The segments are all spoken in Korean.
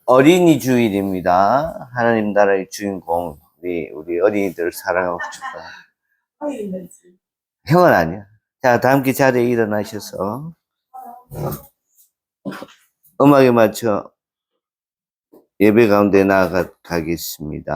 어린이 주일입니다. 하나님 나라의 주인공, 우리 어린이들 사랑하고 싶다. 형은 아니야. 자, 다 함께 자리에 일어나셔서 음악에 맞춰 예배 가운데 나아가겠습니다.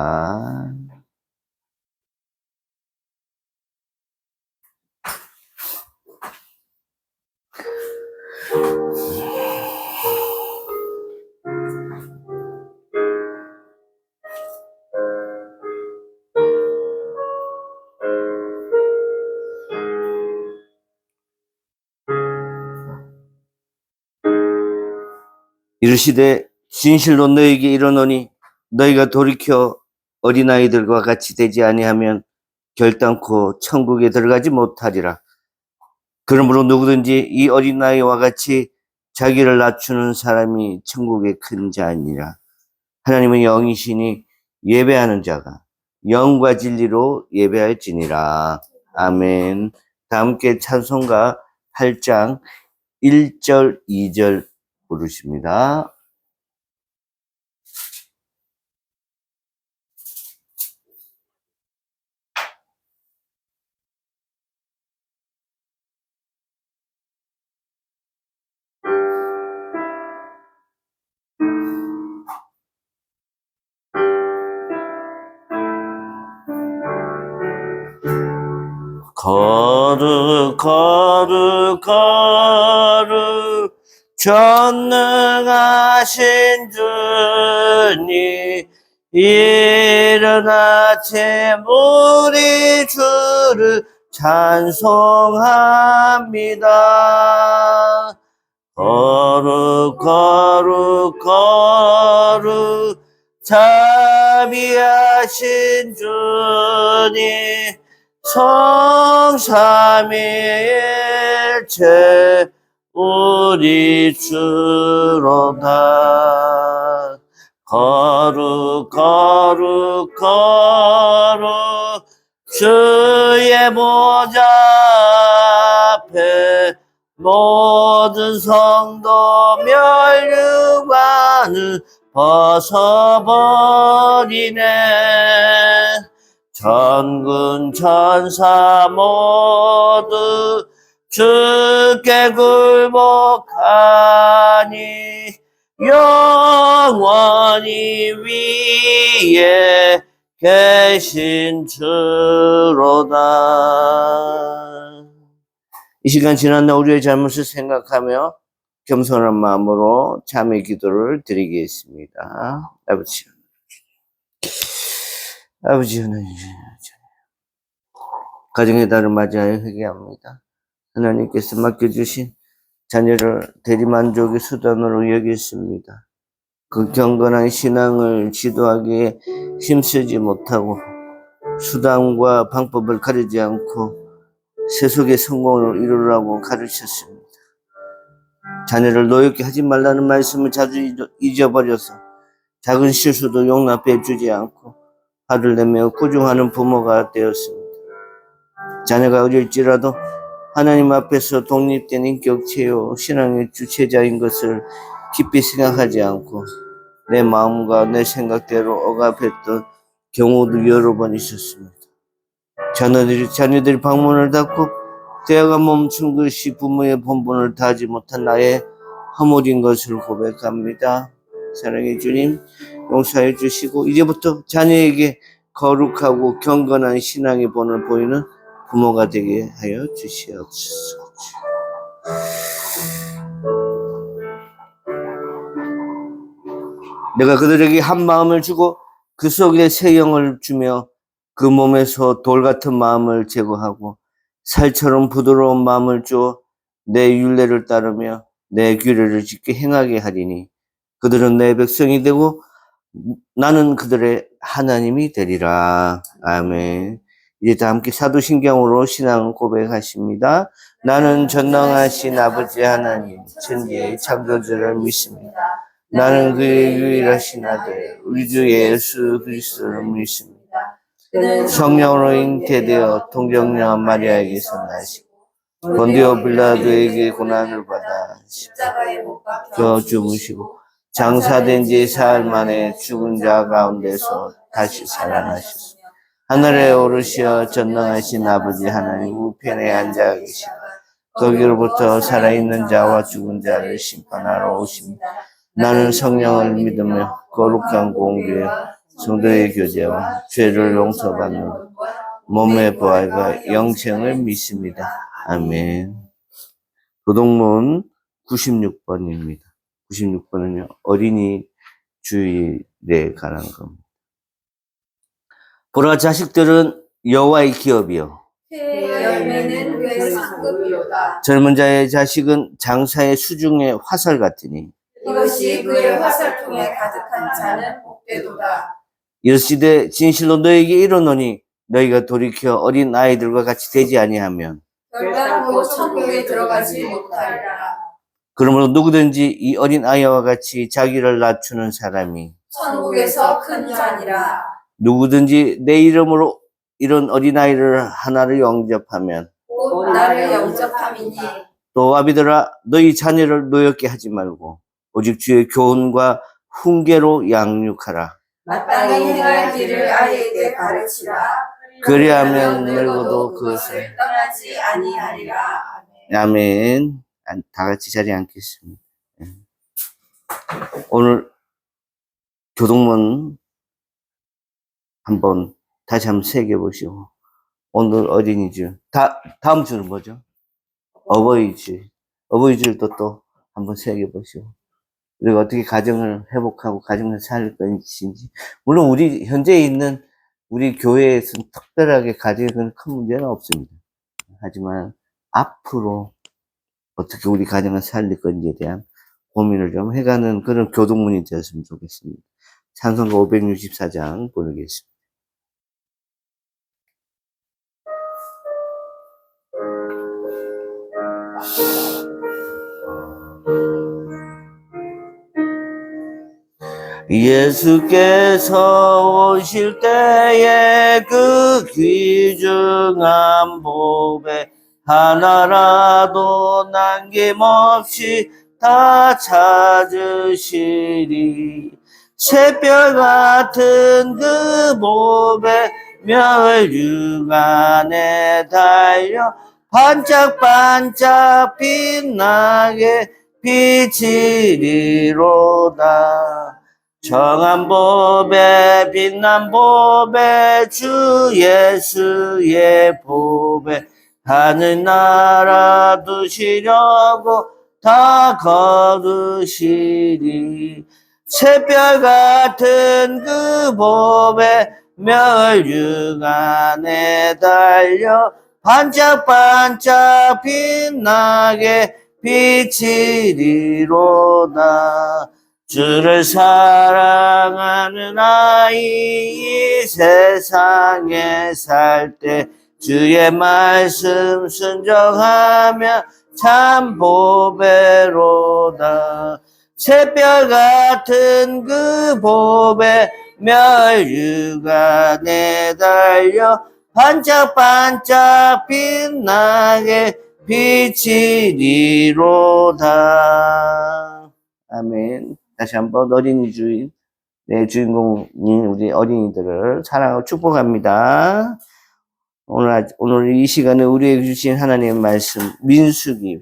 이르시되 진실로 너에게 이르노니 너희가 돌이켜 어린아이들과 같이 되지 아니하면 결단코 천국에 들어가지 못하리라. 그러므로 누구든지 이 어린아이와 같이 자기를 낮추는 사람이 천국의 큰 자니라. 하나님은 영이시니 예배하는 자가 영과 진리로 예배할지니라. 아멘. 다 함께 찬송가 8장 1절 2절 부르십니다. 거룩 거룩 거룩 전능하신 주님 이른 아침 우리 주를 찬송합니다. 거룩 거룩 거룩 자비하신 주님 성삼위일체 우리 주로다. 거룩 거룩 거룩 주의 보좌 앞에 모든 성도 멸류관을 벗어버리네. 천군 천사 모두 주께 굴복하니 영원히 위에 계신 주로다. 이 시간 지난 날 우리의 잘못을 생각하며 겸손한 마음으로 참회 기도를 드리겠습니다. 아버지 하나님, 가정의 달을 맞이하여 회개합니다. 하나님께서 맡겨주신 자녀를 대리만족의 수단으로 여겼습니다. 그 경건한 신앙을 지도하기에 힘쓰지 못하고 수단과 방법을 가리지 않고 세속의 성공을 이루라고 가르쳤습니다. 자녀를 노엽게 하지 말라는 말씀을 자주 잊어버려서 작은 실수도 용납해 주지 않고 화를 내며 꾸중하는 부모가 되었습니다. 자녀가 어릴지라도 하나님 앞에서 독립된 인격체요 신앙의 주체자인 것을 깊이 생각하지 않고 내 마음과 내 생각대로 억압했던 경우도 여러 번 있었습니다. 자녀들이 방문을 닫고 대화가 멈춘 것이 부모의 본분을 다하지 못한 나의 허물인 것을 고백합니다. 사랑의 주님, 용서해 주시고 이제부터 자녀에게 거룩하고 경건한 신앙의 본을 보이는 부모가 되게 하여 주시옵소서. 내가 그들에게 한 마음을 주고 그 속에 새 영을 주며 그 몸에서 돌 같은 마음을 제거하고 살처럼 부드러운 마음을 주어 내 율례를 따르며 내 규례를 지켜 행하게 하리니 그들은 내 백성이 되고 나는 그들의 하나님이 되리라. 아멘. 이제 다 함께 사도신경으로 신앙 고백하십니다. 나는 전능하신 아버지 하나님 천지의 창조주를 믿습니다. 나는 그의 유일하신 아들 우리 주 예수 그리스도를 믿습니다. 성령으로 잉태되어 동정녀 마리아에게서 나시고 본디오 빌라도에게 고난을 받아 십자가에 못 박혀 죽으시고 장사된 지 사흘 만에 죽은 자 가운데서 다시 살아나셨습니다. 하늘에 오르시어 전능하신 아버지 하나님 우편에 앉아 계시다. 거기로부터 살아있는 자와 죽은 자를 심판하러 오십니다. 나는 성령을 믿으며 거룩한 공교회 성도의 교제와 죄를 용서받는 몸의 부활과 영생을 믿습니다. 아멘. 교동문 96번입니다. 96번은요, 어린이 주일에 관한 겁니다. 보라, 자식들은 여호와의 기업이요. 그의 열매는 그의 상급이로다. 젊은 자의 자식은 장사의 수중의 화살 같으니 이것이 그의 화살통에 가득한 자는 복되도다. 이르시되 진실로 너에게 이르노니 너희가 돌이켜 어린 아이들과 같이 되지 아니하면 결단코 천국에 들어가지 못하리라. 그러므로 누구든지 이 어린 아이와 같이 자기를 낮추는 사람이 천국에서 큰 자니라. 누구든지 내 이름으로 이런 어린아이를 하나를 영접하면 곧 나를 영접함이니 또 아비들아 너희 자녀를 노엽게 하지 말고 오직 주의 교훈과 훈계로 양육하라. 마땅히 행할 길을 아이에게 가르치라. 그리하면 늙어도 그것을 떠나지 아니하리라. 아멘. 다 같이 자리에 앉겠습니다. 오늘 교동문 한번 다시 한번 새겨보시고 오늘 어린이집 다음 주는 뭐죠? 어버이집. 어버이집도 또 한번 새겨보시고 그리고 어떻게 가정을 회복하고 가정을 살 것인지. 물론 우리 현재 있는 우리 교회에서는 특별하게 가정에 큰 문제는 없습니다. 하지만 앞으로 어떻게 우리 가정을 살릴 건지에 대한 고민을 좀 해가는 그런 교동문이 되었으면 좋겠습니다. 찬송가 564장 보내겠습니다. 예수께서 오실 때에 그 귀중한 보배 하나라도 남김없이 다 찾으시리. 새별 같은 그 보배 멸류관에 달려 반짝반짝 빛나게 비치리로다. 정한 보배 빛난 보배 주 예수의 보배 하늘나라 두시려고 다 걸으시리. 새별 같은 그 보배 멸류관에 달려 반짝반짝 빛나게 비치리로다. 주를 사랑하는 아이 이 세상에 살 때 주의 말씀 순종하며 참 보배로다. 새별 같은 그 보배 멸류관에 달려 반짝반짝 빛나게 비치리로다. 아멘. 다시 한번 어린이 주인, 내 주인공인 우리 어린이들을 사랑하고 축복합니다. 오늘 이 시간에 우리에게 주신 하나님의 말씀, 민수기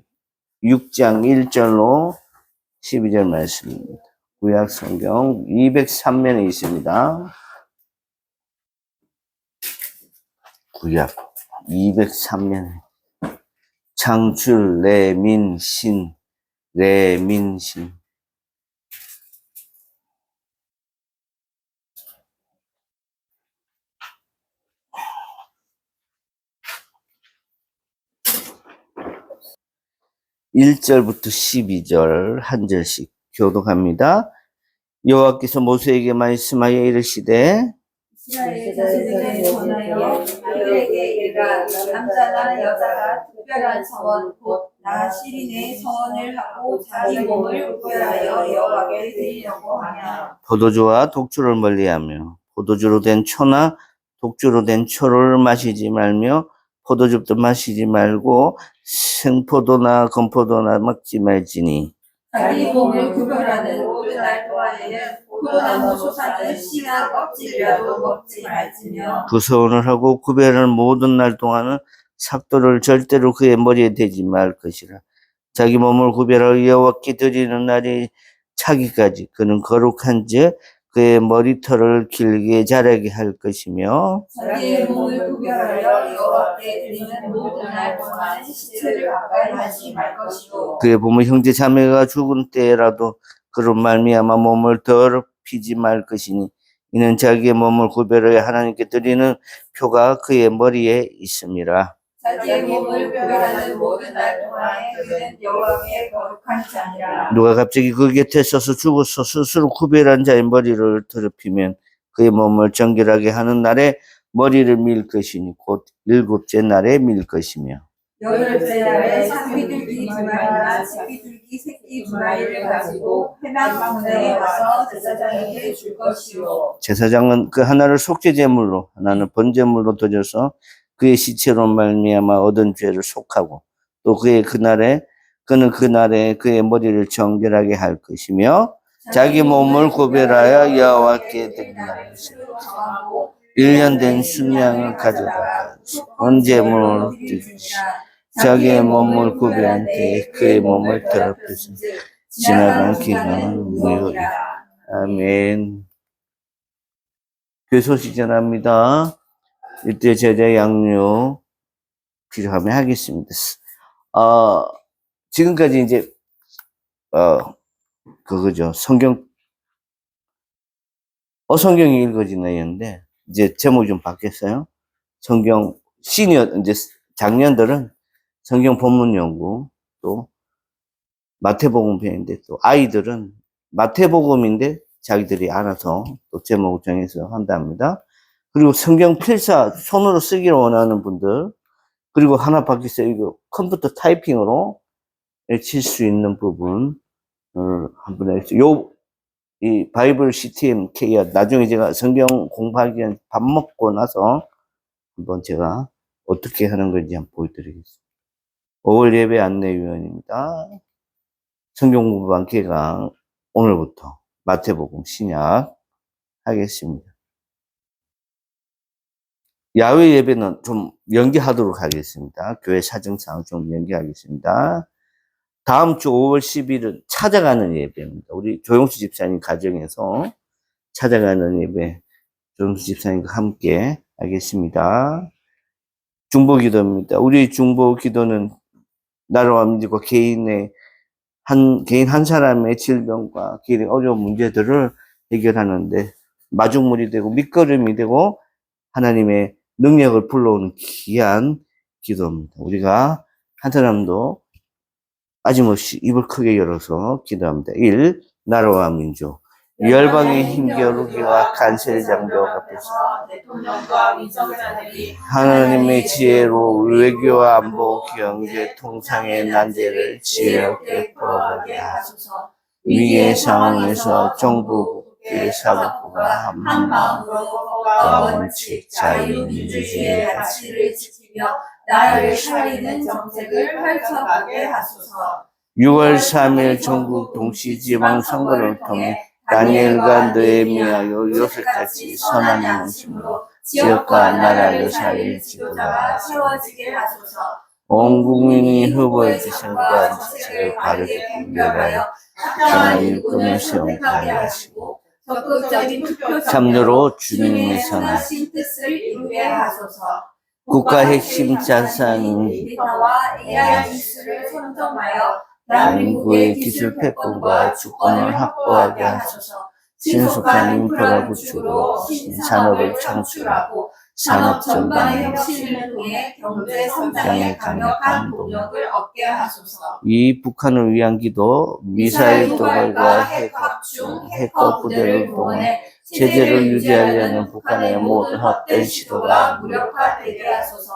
6장 1절로 12절 말씀입니다. 구약 성경 203면에 있습니다. 구약 203면. 창출, 레민신. 1절부터 12절 한 절씩 교독합니다. 여호와께서 모세에게 말씀하여 이르시되 이스라엘 자손에게 전하여 그들에게 이르라. 남자나 여자가 특별한 서원 곧 나시린의 서원을 하고 자기 몸을 우별하여 여호와께 드리려고 하며 포도주와 독주를 멀리하며 포도주로 된 초나 독주로 된 초를 마시지 말며 포도즙도 마시지 말고 생포도나 건포도나 먹지 말지니 자기 몸을 구별하는 모든 날 동안에는 포도나무 솟아는 씨나 껍질이라도 먹지 말지며 구소원을 하고 구별하는 모든 날 동안은 삭도를 절대로 그의 머리에 대지 말 것이라. 자기 몸을 구별하여 여호와께 드리는 날이 차기까지 그는 거룩한즉 그의 머리털을 길게 자라게 할 것이며 자기의 몸을 구별하여 여호와께 드리는 모든 날 동안은 시체를 가까이 하지 말 것이요 그의 부모 형제 자매가 죽은 때라도 그로 말미암아 몸을 더럽히지 말 것이니 이는 자기의 몸을 구별하여 하나님께 드리는 표가 그의 머리에 있음이라. 자기의 몸을 구별하는 모든 날 동안에 그는 여호와께 거룩한 자니라. 누가 갑자기 그 곁에 서서 죽어서 스스로 구별한 자의 머리를 더럽히면 그의 몸을 정결하게 하는 날에 머리를 밀 것이니 곧 일곱째 날에 밀 것이며 여덟째 날에 산비둘기 두 마리나 집비둘기 새끼 두 마리를 가지고 회막 가운데에 와서 제사장에게 줄 것이요 제사장은 그 하나를 속죄제물로 하나는 번제물로 드려서 그의 시체로 말미암아 얻은 죄를 속하고 또 그는 그날에 그의 머리를 정결하게 할 것이며 자기 몸을 구별하여 여호와께 드리는 1년 된 순양을 가져다가 번제물로 드리시 자기의 몸을 구별한 때에 그의 몸을 더럽혀서 지나간 기간은 무효이다. 아멘. 교소식 전합니다. 이때 제자 양육 필요하면 하겠습니다. 지금까지 이제 그거죠. 성경이 읽어지나요인데 이제 제목이 좀 바뀌었어요. 성경 이제 작년들은 성경 본문 연구, 또 마태복음 편인데 또 아이들은 마태복음인데 자기들이 알아서 또 제목을 정해서 한답니다. 그리고 성경 필사 손으로 쓰기를 원하는 분들, 그리고 하나 바뀌었어요. 이거 컴퓨터 타이핑으로 칠 수 있는 부분을 한번 해주세요. 이 바이블 CTM K야. 나중에 제가 성경 공부하기 전에 밥 먹고 나서 한번 제가 어떻게 하는 건지 한번 보여드리겠습니다. 5월 예배 안내위원입니다. 성경 공부반 개강 오늘부터 마태복음 신약 하겠습니다. 야외 예배는 좀 연기하도록 하겠습니다. 교회 사정상 좀 연기하겠습니다. 다음 주 5월 10일은 찾아가는 예배입니다. 우리 조용수 집사님 가정에서 찾아가는 예배, 조용수 집사님과 함께 하겠습니다. 중보 기도입니다. 우리 중보 기도는 나라와 민족과 개인 한 사람의 질병과 개인의 어려운 문제들을 해결하는데 마중물이 되고 밑거름이 되고 하나님의 능력을 불러오는 귀한 기도입니다. 우리가 한 사람도 빠짐없이 입을 크게 열어서 기도합니다. 1. 나라와 민족, 열방의 힘겨루기와 간세의 장벽 앞에서 대통령과 위정자들이 하나님의 지혜로 외교와 안보, 경제, 통상의 난제를 지혜롭게 풀어가게 하소서. 위기의 상황에서 정부, 국회, 사법부가 한 마음으로 법과 원칙, 자유, 민주주의의 가치를 지키며 나라를 살리는 정책을 펼쳐가게 하소서. 6월 3일 전국 동시지방선거를 통해 다니엘과 느헤미야요 요셉같이 선한 양심으로 지역과 나라를 살릴 지도자가 세워지게 하소서. 온 국민이 후보의 지성과 지책을 바르게 분별하여 착한 일꾼을 세우게 하시고 적극적인 투표 참여로 주님의 선한 선하신 뜻을 이루게 하소서. 국가 핵심 자산인 데이터와 AI 기술을 선점하여 대한민국의 기술 패권과 주권을 확보하게 하소서. 신속한 인프라 구축으로 신산업을 창출하고 산업 전반의 혁신을 통해 경제 성장에 강력한 동력을 얻게 하소서. 이 북한을 위한 기도, 미사일 도발과 핵 확충, 해커 부대를 동원해 체제를 유지하려는 북한의 모든 헛된 시도가 무력화되게 하소서.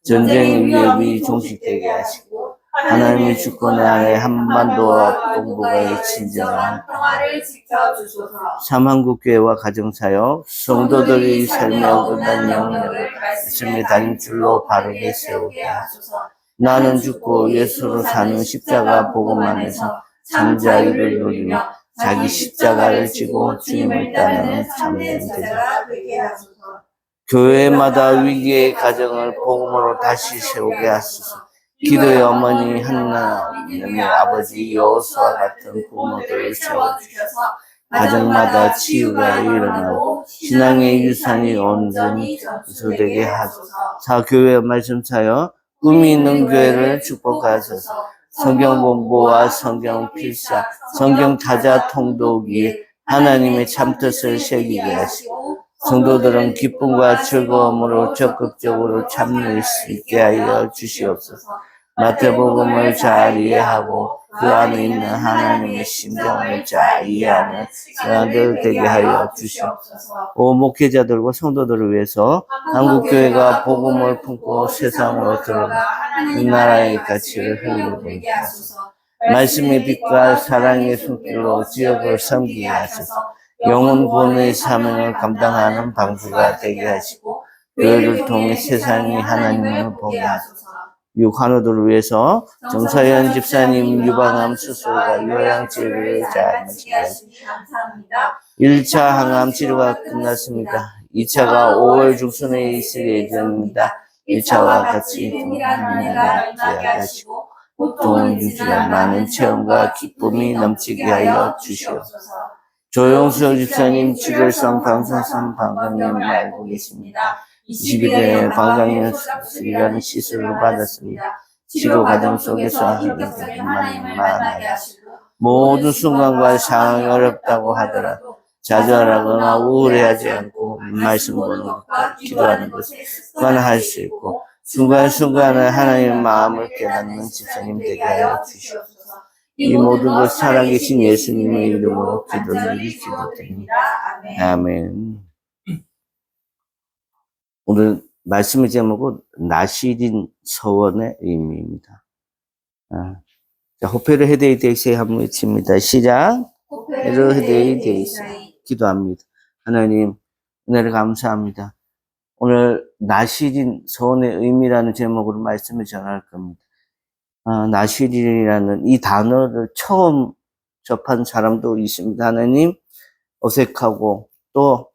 전쟁의 위협이 종식되게 하시고 하나님의 주권 아래 한반도와 동북아의 진정한 평화를 지켜주소서. 삼한국교회와 가정사역, 성도들이 삶에 어긋난 영역을 말씀에 다닌 줄로 바르게 세우게 하소서. 나는 죽고 예수로 사는 십자가 복음 안에서 참 자유를 누리며 자기 십자가를 지고 주님을 따르는 참된 제자가 되게 하소서. 교회마다 위기의 가정을 복음으로 다시 세우게 하소서. 기도의 어머니 하나님의 아버지 여호수아와 같은 부모들을 세워주셔서 가정마다 치유가 일어나고 신앙의 유산이 온전히 전수되게 하소서. 사교회 말씀 사여 꿈이 있는 교회를 축복하소서. 성경 공부와 성경 필사, 성경 타자 통독이 하나님의 참뜻을 새기게 하시고 성도들은 기쁨과 즐거움으로 적극적으로 참여할 수 있게 하여 주시옵소서. 마태복음을 잘 이해하고 그 안에 있는 하나님의 심정을 잘 이해하는 사람들 되게 하여 주시옵소서. 오 목회자들과 성도들을 위해서 한국교회가 복음을 품고 세상으로 들어가 이 나라의 가치를 흘리게 하소서. 말씀의 빛과 사랑의 손길로 지역을 섬기게 하소서. 영혼 구원의 사명을 감당하는 방주가 되게 하시고 교회를 통해 세상이 하나님을 보게 하소서. 육환우들을 위해서 정서연 집사님 유방암 수술과 요양치료를 잘 마치게 하시니 감사합니다. 1차 항암 치료가 끝났습니다. 2차가 5월 중순에 있을 예정입니다. 1차와 같이 동일한 은혜가 임하게 하시고 고통을 유지한 많은 체험과 기쁨이 넘치게 하여 주시옵소서. 조용수 집사님 치료성 방사선 방광염 알고 계십니다. 20일에 방광염이라는 시술을 받았습니다. 치료 과정 속에서 하나님을 만나게 하시고 모든 순간과 상황이 어렵다고 하더라도 좌절하거나 우울해하지 않고 말씀 보는 것과 기도하는 것을 습관화할 수 있고 순간순간에 하나님의 마음을 깨닫는 집사님 되게 하여 주시옵소서. 이 모든 것 살아계신 예수님의 이름으로 기도드립니다. 아멘. 오늘 말씀의 제목은 나시린 서원의 의미입니다. 자, 호페르 헤데이 데이세이 한번 외칩니다. 시작. 호페르 헤데이 데이세이. 기도합니다. 하나님, 은혜를 감사합니다. 오늘 나시린 서원의 의미라는 제목으로 말씀을 전할 겁니다. 나시린이라는 이 단어를 처음 접한 사람도 있습니다. 하나님, 어색하고 또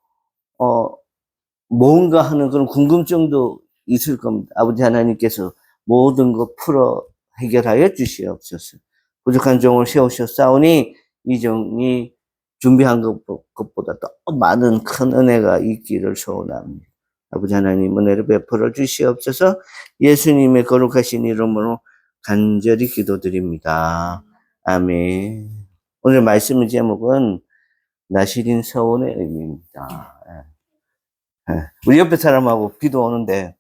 뭔가 하는 그런 궁금증도 있을 겁니다. 아버지 하나님께서 모든 것 풀어 해결하여 주시옵소서. 부족한 종을 세우셨사오니 이 종이 준비한 것보다 더 많은 큰 은혜가 있기를 소원합니다. 아버지 하나님 은혜를 베풀어 주시옵소서. 예수님의 거룩하신 이름으로 간절히 기도드립니다. 아멘. 오늘 말씀의 제목은 나시린 서원의 의미입니다. 우리 옆에 사람하고 비도 오는데,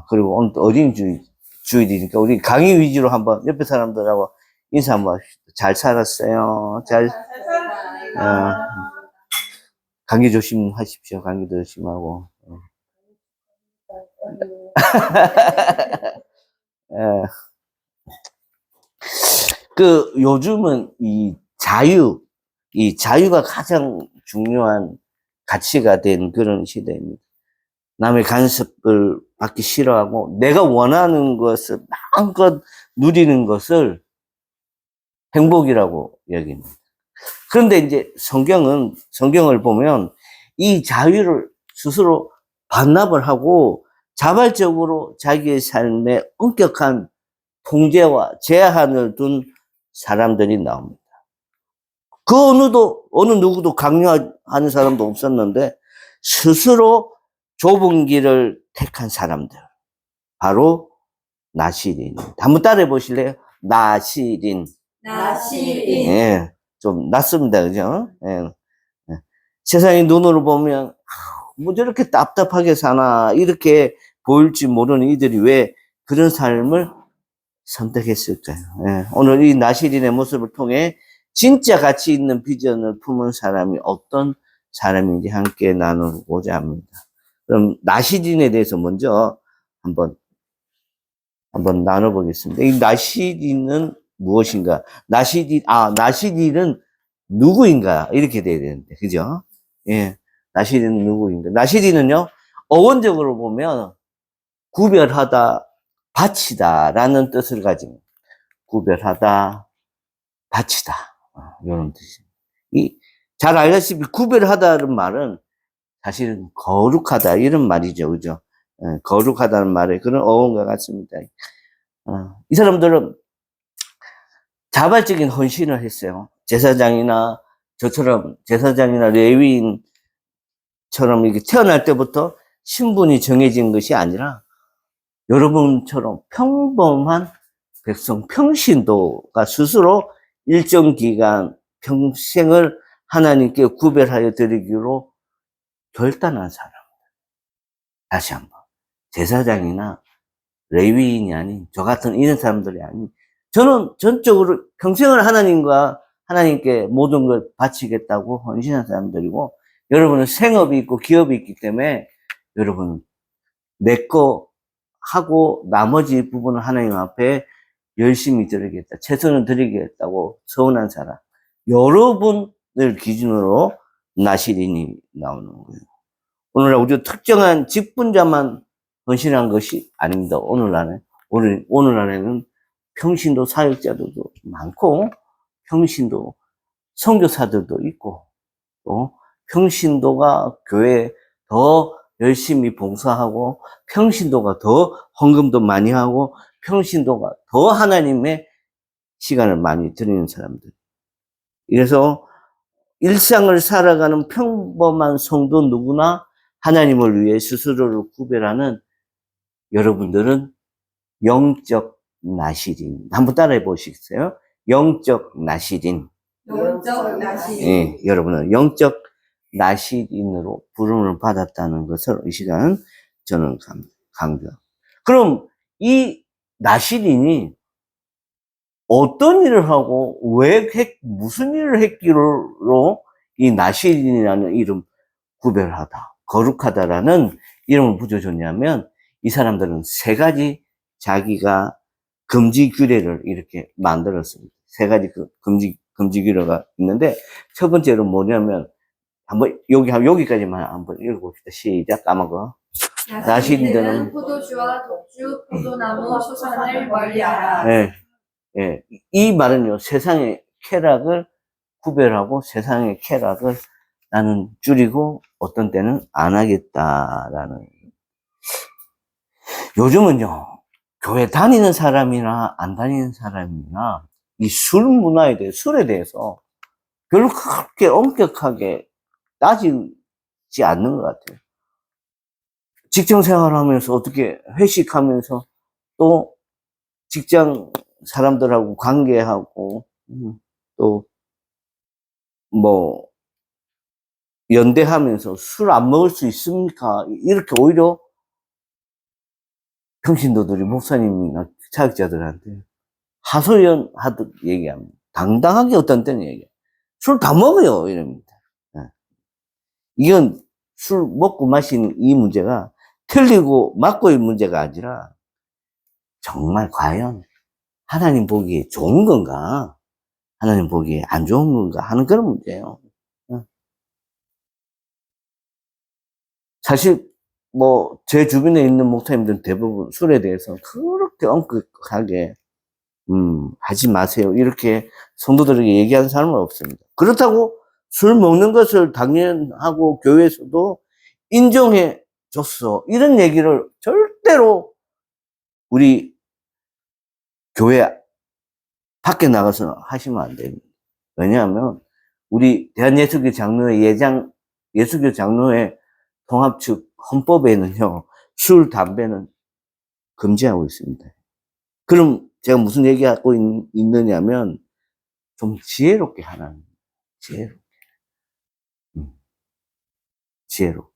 그리고 오늘 또 어린이주일이니까 우리 강의 위주로 한번 옆에 사람들하고 인사 한번 합시다. 잘 살았어요. 감기 조심하십시오. 감기도 조심하고. 요즘은 이 자유가 가장 중요한 가치가 된 그런 시대입니다. 남의 간섭을 받기 싫어하고 내가 원하는 것을 마음껏 누리는 것을 행복이라고 여깁니다. 그런데 이제 성경을 보면 이 자유를 스스로 반납을 하고 자발적으로 자기의 삶에 엄격한 통제와 제한을 둔 사람들이 나옵니다. 그 어느 누구도 강요하는 사람도 없었는데 스스로 좁은 길을 택한 사람들. 바로 나시린. 한번 따라해 보실래요? 나시린. 예, 좀 낫습니다. 그죠? 예. 세상의 눈으로 보면 뭐 저렇게 답답하게 사나 이렇게 보일지 모르는 이들이 왜 그런 삶을 선택했을까요? 예. 오늘 이 나시린의 모습을 통해 진짜 가치 있는 비전을 품은 사람이 어떤 사람인지 함께 나누고자 합니다. 그럼 나시린에 대해서 먼저 한번 나눠보겠습니다. 이 나시린은 무엇인가? 나시린은 누구인가? 이렇게 돼야 되는데, 그죠? 예. 나시린은 누구인가? 나시린은요, 어원적으로 보면 구별하다, 바치다 라는 뜻을 가집니다. 구별하다, 바치다. 이런 뜻이. 잘 알다시피 구별하다는 말은 사실은 거룩하다 이런 말이죠, 그죠? 거룩하다는 말에 그런 어원과 같습니다. 이 사람들은 자발적인 헌신을 했어요. 제사장이나 저처럼 제사장이나 레위인처럼 이렇게 태어날 때부터 신분이 정해진 것이 아니라 여러분처럼 평범한 백성, 평신도가 스스로 일정 기간 평생을 하나님께 구별하여 드리기로 결단한 사람. 다시 한번. 제사장이나 레위인이 아닌, 저 같은 이런 사람들이 아닌, 저는 전적으로 평생을 하나님께 모든 걸 바치겠다고 헌신한 사람들이고, 여러분은 생업이 있고 기업이 있기 때문에, 여러분은 내 거 하고 나머지 부분을 하나님 앞에 열심히 드리겠다, 최선을 드리겠다고 서운한 사람. 여러분을 기준으로 나시린이 나오는 거예요. 오늘날 우리가 특정한 직분자만 헌신한 것이 아닙니다. 오늘날에는 평신도 사역자들도 많고, 평신도 선교사들도 있고, 또 평신도가 교회에 더 열심히 봉사하고, 평신도가 더 헌금도 많이 하고, 평신도가 더 하나님의 시간을 많이 드리는 사람들. 그래서 일상을 살아가는 평범한 성도 누구나 하나님을 위해 스스로를 구별하는 여러분들은 영적 나시린. 한번 따라해 보시겠어요? 영적 나시린. 영적 나시린. 예, 여러분은 영적 나시린으로 부름을 받았다는 것을 이 시간 저는 강조. 그럼 이 나시린이 어떤 일을 하고 무슨 일을 했기로 이 나시린이라는 이름 구별하다, 거룩하다라는 이름을 붙여줬냐면 이 사람들은 세 가지 자기가 금지 규례를 이렇게 만들었습니다. 세 가지 금지 규례가 있는데 첫 번째로 뭐냐면 한번 여기까지만 한번 읽어봅시다. 시작. 까먹어. 나시린들은 포도주와 독주, 포도나무, 소산을 멀리하라. 네. 예, 이 말은요, 세상의 쾌락을 구별하고 세상의 쾌락을 나는 줄이고 어떤 때는 안 하겠다라는. 요즘은요, 교회 다니는 사람이나 안 다니는 사람이나 이 술에 대해서 별로 그렇게 엄격하게 따지지 않는 것 같아요. 직장 생활하면서 어떻게 회식하면서 또 직장 사람들하고 관계하고 또 뭐 연대하면서 술 안 먹을 수 있습니까? 이렇게 오히려 평신도들이 목사님이나 사역자들한테 하소연하듯 얘기합니다. 당당하게 어떤 때는 얘기해요. 술 다 먹어요 이럽니다. 이건 술 먹고 마시는 이 문제가 틀리고 맞고의 문제가 아니라 정말 과연 하나님 보기에 좋은 건가? 하나님 보기에 안 좋은 건가? 하는 그런 문제예요. 사실 뭐 제 주변에 있는 목사님들은 대부분 술에 대해서 그렇게 엄격하게 하지 마세요 이렇게 성도들에게 얘기하는 사람은 없습니다. 그렇다고 술 먹는 것을 당연하고 교회에서도 인정해 줬어 이런 얘기를 절대로 우리 교회 밖에 나가서 하시면 안 됩니다. 왜냐하면 우리 대한예수교 장로회 예수교 장로회 통합 측 헌법에는요, 술, 담배는 금지하고 있습니다. 그럼 제가 무슨 얘기하고 있느냐면, 좀 지혜롭게 하라는, 지혜롭게. 지혜롭게.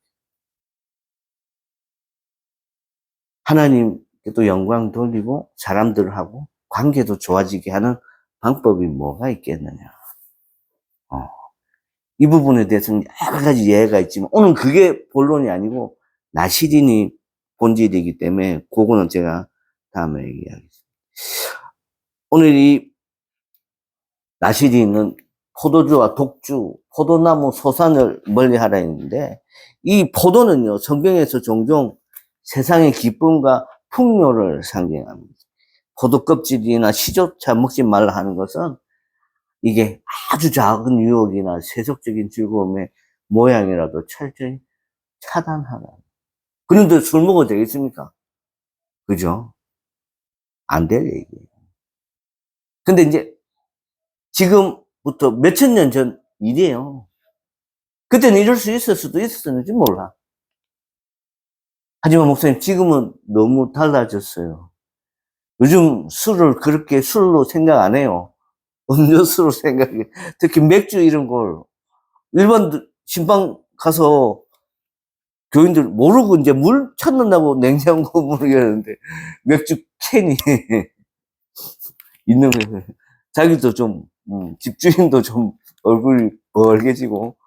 하나님께 또 영광 돌리고, 사람들하고 관계도 좋아지게 하는 방법이 뭐가 있겠느냐. 이 부분에 대해서는 여러 가지 예가 있지만, 오늘 그게 본론이 아니고, 나시린이 본질이기 때문에, 그거는 제가 다음에 얘기하겠습니다. 오늘 이 나시린은 포도주와 독주, 포도나무, 소산을 멀리하라 했는데, 이 포도는요, 성경에서 종종 세상의 기쁨과 풍요를 상징합니다. 포도 껍질이나 시조차 먹지 말라 하는 것은 이게 아주 작은 유혹이나 세속적인 즐거움의 모양이라도 철저히 차단하라. 그런데 술 먹어도 되겠습니까? 그죠? 안 돼요, 이게. 근데 이제 지금부터 몇천 년 전 일이에요. 그때는 이럴 수 있을 수도 있었는지 몰라. 하지만 목사님, 지금은 너무 달라졌어요. 요즘 술을 그렇게 술로 생각 안 해요. 음료수로 생각해. 특히 맥주 이런 걸. 일반 신방 가서 교인들 모르고 이제 물 찾는다고 냉장고 문을 열었는데 맥주 캔이 있는 거예요. 자기도 좀, 집주인도 좀 얼굴이 벌게지고,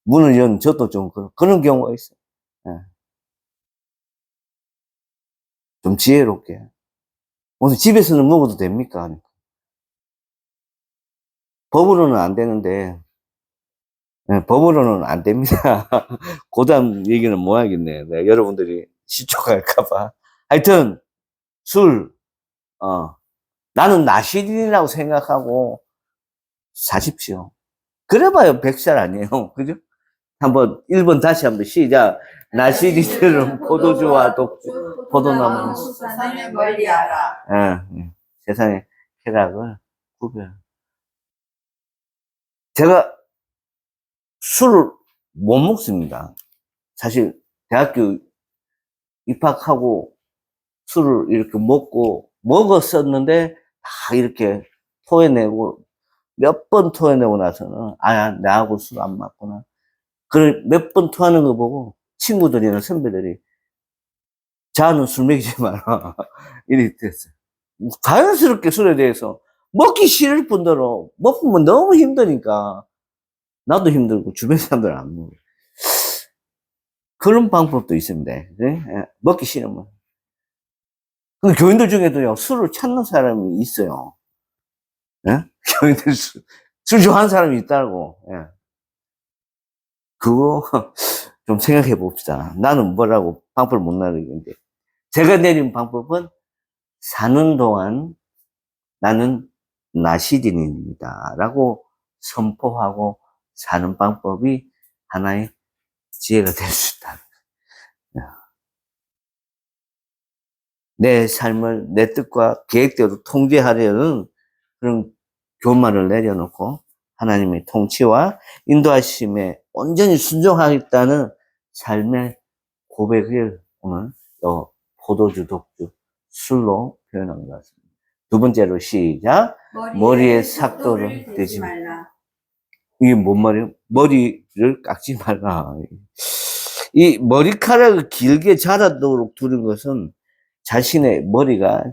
문을 연 저도 좀 그런 경우가 있어요. 예. 좀 지혜롭게. 무슨 집에서는 먹어도 됩니까? 법으로는 안 되는데, 예, 법으로는 안 됩니다. 고단 얘기는 뭐 하겠네. 네, 여러분들이 시초갈까봐. 하여튼, 술, 나는 나시린이라고 생각하고 사십시오. 그래봐요, 100살 아니에요. 그죠? 한번, 1번 다시 한번 시작. 나시린들은 포도주와 독주, 포도나무, 수산을 멀리하라. 세상의 쾌락을 구별. 제가 술을 못 먹습니다. 사실, 대학교 입학하고 술을 이렇게 먹었었는데, 다 이렇게 토해내고, 몇 번 토해내고 나서는, 나하고 술 안 맞구나. 몇 번 토하는 거 보고, 친구들이나 선배들이, 자는 술 먹이지 마라. 이렇게 됐어요. 자연스럽게 술에 대해서 먹기 싫을 뿐더러, 먹으면 너무 힘드니까, 나도 힘들고, 주변 사람들은 안 먹어요. 그런 방법도 있습니다. 네? 먹기 싫으면. 그 교인들 중에도요, 술을 찾는 사람이 있어요. 예? 교인들 술 좋아하는 사람이 있다고. 예. 그거 좀 생각해 봅시다. 나는 뭐라고 방법을 못 나르겠는데. 제가 내린 방법은 사는 동안 나는 나시딘입니다. 라고 선포하고 사는 방법이 하나의 지혜가 될 수 있다. 내 삶을 내 뜻과 계획대로 통제하려는 그런 교만을 내려놓고 하나님의 통치와 인도하심에 온전히 순종하겠다는 삶의 고백을 오늘 포도주, 독주, 술로 표현한 것 같습니다. 두 번째로 시작. 머리에 삭도를 대지 말라. 이게 뭔 말이에요? 머리를 깎지 말라. 이 머리카락을 길게 자라도록 두는 것은 자신의 머리가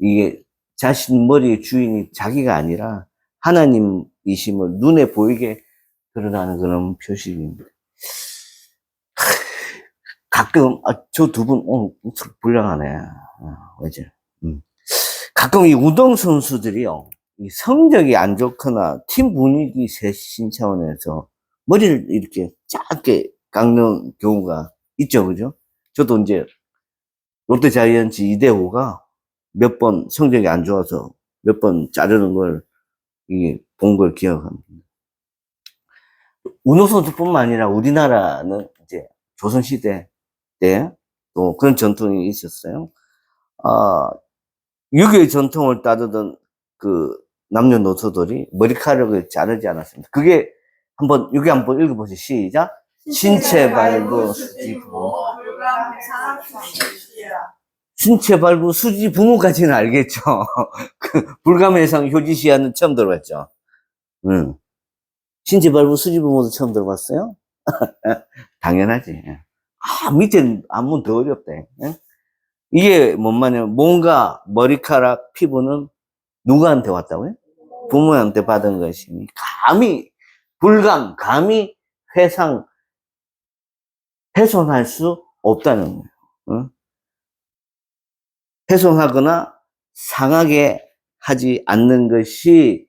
이게 자신 머리의 주인이 자기가 아니라 하나님이심을 눈에 보이게 드러나는 그런 표식입니다. 가끔, 저 두 분, 불량하네. 왜지? 가끔 이 운동선수들이요, 이 성적이 안 좋거나 팀 분위기 쇄신 차원에서 머리를 이렇게 짧게 깎는 경우가 있죠, 그죠? 저도 이제 롯데 자이언츠 이대호가 몇 번 성적이 안 좋아서 몇 번 자르는 걸, 본 걸 기억합니다. 운동선수뿐만 아니라 우리나라는 이제 조선시대 때 또 그런 전통이 있었어요. 6.25 전통을 따르던 그 남녀노소들이 머리카락을 자르지 않았습니다. 여기 한번 읽어보세요. 시작. 신체 발부 수지 부모. 신체 발부 수지 부모까지는 알겠죠. 불감해상 효지시야는 처음 들어봤죠. 신체 발부 수지 부모도 처음 들어봤어요? 당연하지. 밑에는 안문 더 어렵대. 이게 뭔 말이냐면, 몸과 머리카락, 피부는 누구한테 왔다고요? 부모한테 받은 것이니, 감히 훼손할 수 없다는 거예요. 응? 훼손하거나 상하게 하지 않는 것이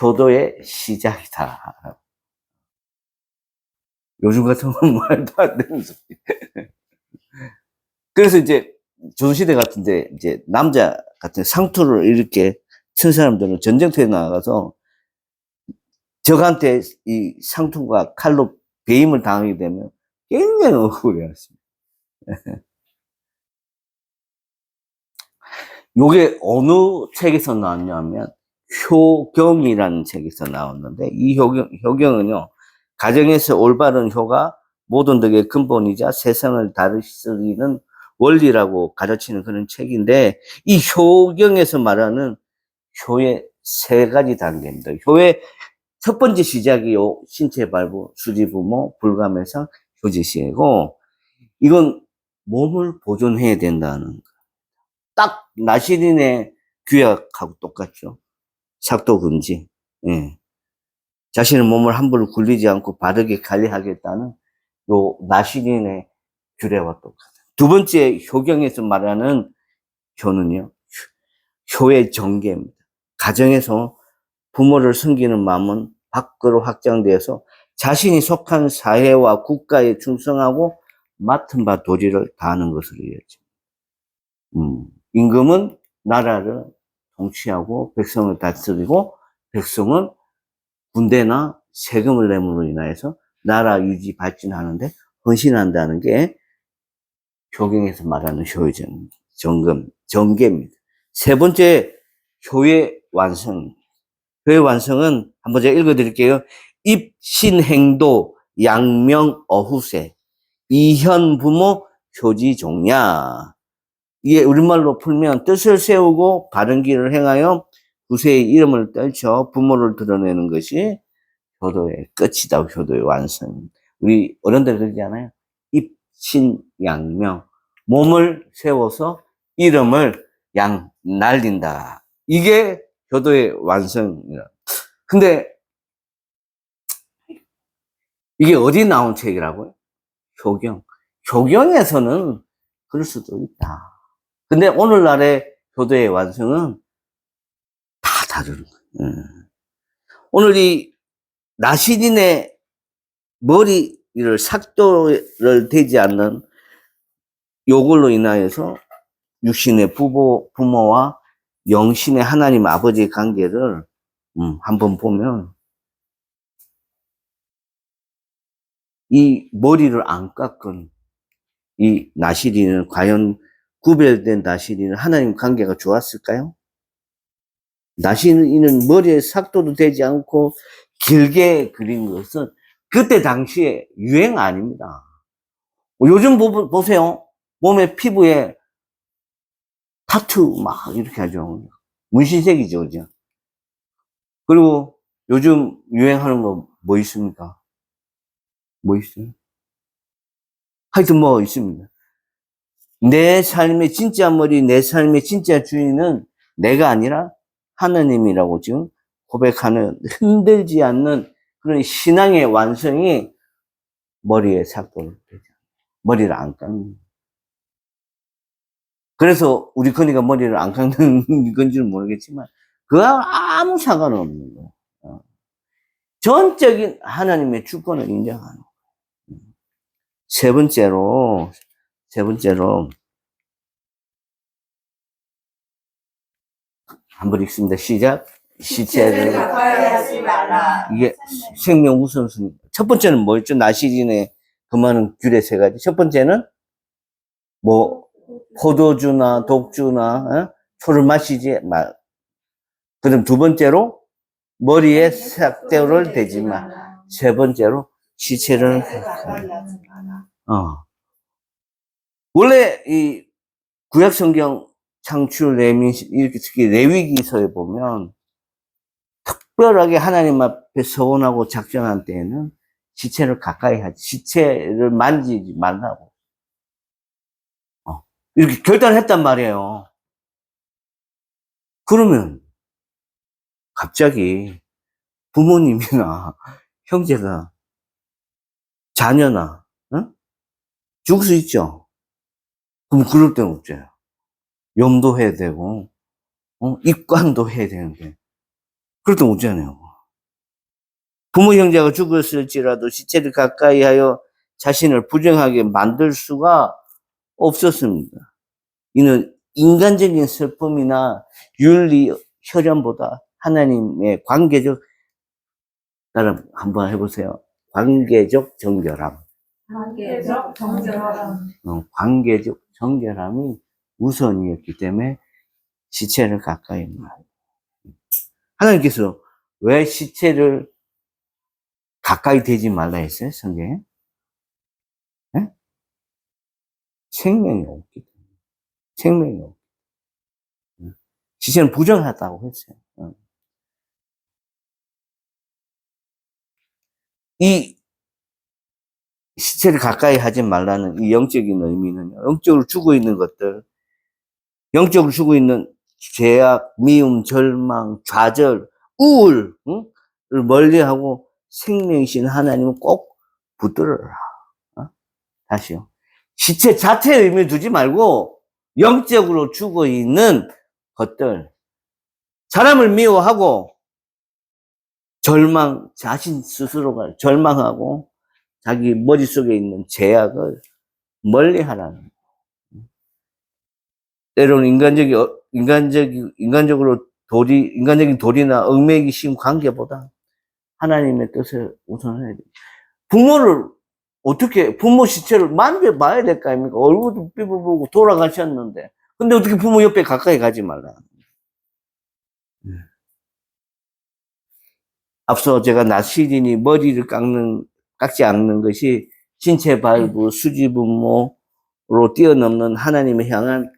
효도의 시작이다. 요즘 같은 건 말도 안 되는 소리. 그래서 이제 조선시대 같은데, 이제, 남자 같은 상투를 이렇게 친 사람들은 전쟁터에 나가서 적한테 이 상투가 칼로 배임을 당하게 되면 굉장히 억울해했습니다. 요게 어느 책에서 나왔냐면, 효경이라는 책에서 나왔는데, 이 효경은요, 가정에서 올바른 효가 모든 덕의 근본이자 세상을 다스리는 원리라고 가르치는 그런 책인데, 이 효경에서 말하는 효의 세 가지 단계입니다. 효의 첫 번째 시작이 요 신체 발부, 수지 부모, 불감해서 효지시고, 이건 몸을 보존해야 된다는 딱 나시린의 규약하고 똑같죠. 삭도 금지. 예. 자신의 몸을 함부로 굴리지 않고 바르게 관리하겠다는 요 나시린의 규례와 똑같아요. 두 번째 효경에서 말하는 효는요, 효의 정계입니다. 가정에서 부모를 섬기는 마음은 밖으로 확장되어서 자신이 속한 사회와 국가에 충성하고 맡은 바 도리를 다하는 것으로 이어집니다. 임금은 나라를 통치하고 백성을 다스리고 백성은 군대나 세금을 내므로 인하여서 나라 유지 발전하는데 헌신한다는 게 효경에서 말하는 효의 정계입니다. 세 번째 효의 완성. 효의 완성은 한번 제가 읽어드릴게요. 입신행도 양명어후세 이현부모 효지종야. 이게 우리말로 풀면 뜻을 세우고 바른 길을 행하여 구세의 이름을 떨쳐 부모를 드러내는 것이 효도의 끝이다. 효도의 완성. 우리 어른들 그러잖아요. 입신양명. 몸을 세워서 이름을 날린다. 이게 효도의 완성이라. 근데 이게 어디 나온 책이라고요? 효경. 효경에서는 그럴 수도 있다. 근데 오늘날의 효도의 완성은 다 다른 거예요. 오늘 이 나시린의 머리를 삭도를 되지 않는 요걸로 인하여서 육신의 부모와 영신의 하나님 아버지의 관계를 한번 보면 이 머리를 안 깎은 이 나시린은 과연 구별된 나시린은 하나님 관계가 좋았을까요? 나시린은 머리에 삭도도 되지 않고 길게 그린 것은 그때 당시에 유행 아닙니다. 요즘 보세요. 몸에 피부에 타투 막 이렇게 하죠. 문신색이죠, 그죠? 그리고 요즘 유행하는 거 뭐 있습니까? 뭐 있어요? 하여튼 뭐 있습니다. 내 삶의 진짜 머리, 내 삶의 진짜 주인은 내가 아니라 하나님이라고 지금 고백하는 흔들지 않는 그런 신앙의 완성이 머리에 삭도를 되죠. 머리를 안 깎는. 그래서 우리 건이가 머리를 안 깎는 건지는 모르겠지만 그와 아무 상관없는 거예요. 전적인 하나님의 주권을 인정하는 거예요. 세 번째로 한번 읽습니다. 시작. 시체를 가까이 하지 말라. 이게 생명 우선순위. 첫 번째는 뭐였죠? 나시린의 그 많은 규례 세 가지. 첫 번째는 뭐 포도주나 독주나 초를 마시지 마. 그럼 두 번째로 머리에 삭도를 대지 마. 세 번째로 시체를 가까이. 원래 이 구약 성경 창출 이렇게 특히 레위기서에 보면 특별하게 하나님 앞에 서원하고 작전한 때에는 시체를 가까이 하지, 시체를 만지지 말라고. 이렇게 결단했단 말이에요. 그러면 갑자기 부모님이나 형제가 자녀나 죽을 수 있죠. 그럼 그럴 때는 어째요? 염도해야 되고 입관도 해야 되는데 그럴 때는 어쩌냐고. 부모 형제가 죽었을지라도 시체를 가까이 하여 자신을 부정하게 만들 수가 없었습니다. 이는 인간적인 슬픔이나 윤리, 혈연보다 하나님의 관계적, 따라 한번 해보세요. 관계적 정결함. 관계적 정결함. 관계적 정결함이 우선이었기 때문에 시체를 가까이 놔요. 하나님께서 왜 시체를 가까이 대지 말라 했어요, 성경에? 네? 생명이 없기 때문에. 생명이 없기 때문에. 시체는 부정하다고 했어요. 이 시체를 가까이 하지 말라는 이 영적인 의미는 영적으로 죽어 있는 것들, 영적으로 죽어 있는 죄악, 미움, 절망, 좌절, 우울, 을 멀리하고 생명이신 하나님은 꼭 붙들어라. 다시요. 시체 자체에 의미 두지 말고 영적으로 죽어 있는 것들, 사람을 미워하고 절망, 자신 스스로가 절망하고 자기 머릿속에 있는 죄악을 멀리하라는. 때로는 인간적으로 인간적인 도리나 얽매이신 관계보다 하나님의 뜻을 우선해야 돼요. 부모를 어떻게, 부모 시체를 만져봐야 될 거 아닙니까? 얼굴도 삐부 보고 돌아가셨는데. 근데 어떻게 부모 옆에 가까이 가지 말라. 앞서 제가 나시린이 머리를 깎지 않는 것이 신체 발부, 수지분모로 뛰어넘는 하나님을 향한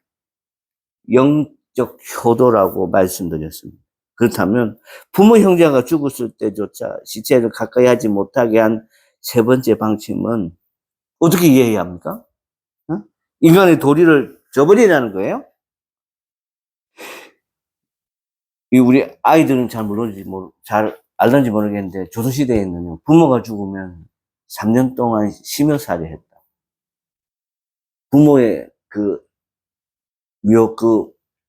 영적 효도라고 말씀드렸습니다. 그렇다면 부모 형제가 죽었을 때조차 시체를 가까이 하지 못하게 한 세 번째 방침은 어떻게 이해해야 합니까? 인간의 도리를 저버리라는 거예요? 우리 아이들은 잘 알는지 모르겠는데 조선시대에는 부모가 죽으면 3년 동안 심여살이 했다. 부모의 그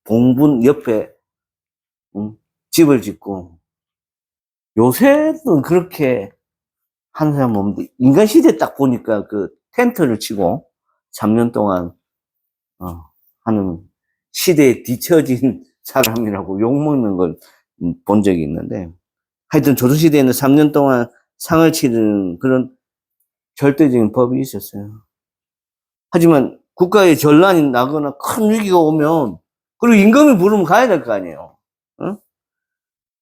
봉분 옆에 집을 짓고, 요새는 그렇게 하는 사람 없는데, 인간 시대 딱 보니까 그 텐트를 치고 3년 동안, 하는 시대에 뒤처진 사람이라고 욕먹는 걸 본 적이 있는데, 하여튼 조선시대에는 3년 동안 상을 치르는 그런 절대적인 법이 있었어요. 하지만 국가에 전란이 나거나 큰 위기가 오면, 그리고 임금이 부르면 가야 될 거 아니에요. 응?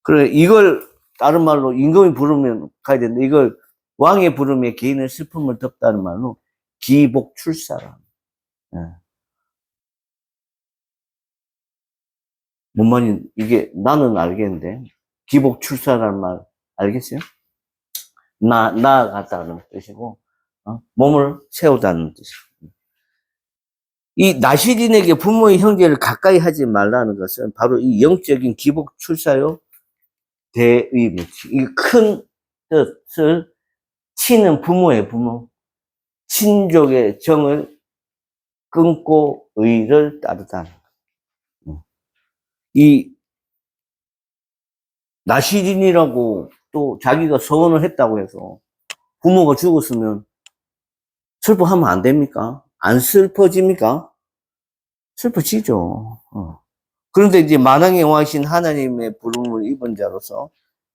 그래, 이걸, 다른 말로 임금이 부르면 가야 되는데, 이걸 왕의 부름에 개인의 슬픔을 덮다는 말로 기복출사라. 예. 뭔 말이, 이게 나는 알겠는데, 기복출사라는 말 알겠어요? 나아갔다는 뜻이고, 몸을 세우다는 뜻이고. 이 나시린에게 부모의 형제를 가까이 하지 말라는 것은 바로 이 영적인 기복출사요 대의명치. 이 큰 뜻을 치는 부모의 부모, 친족의 정을 끊고 의를 따르다는 거. 이 나시린이라고 또 자기가 서원을 했다고 해서 부모가 죽었으면 슬퍼하면 안 됩니까? 안 슬퍼집니까? 슬퍼지죠. 그런데 이제 만왕의 왕이신 하나님의 부름을 입은 자로서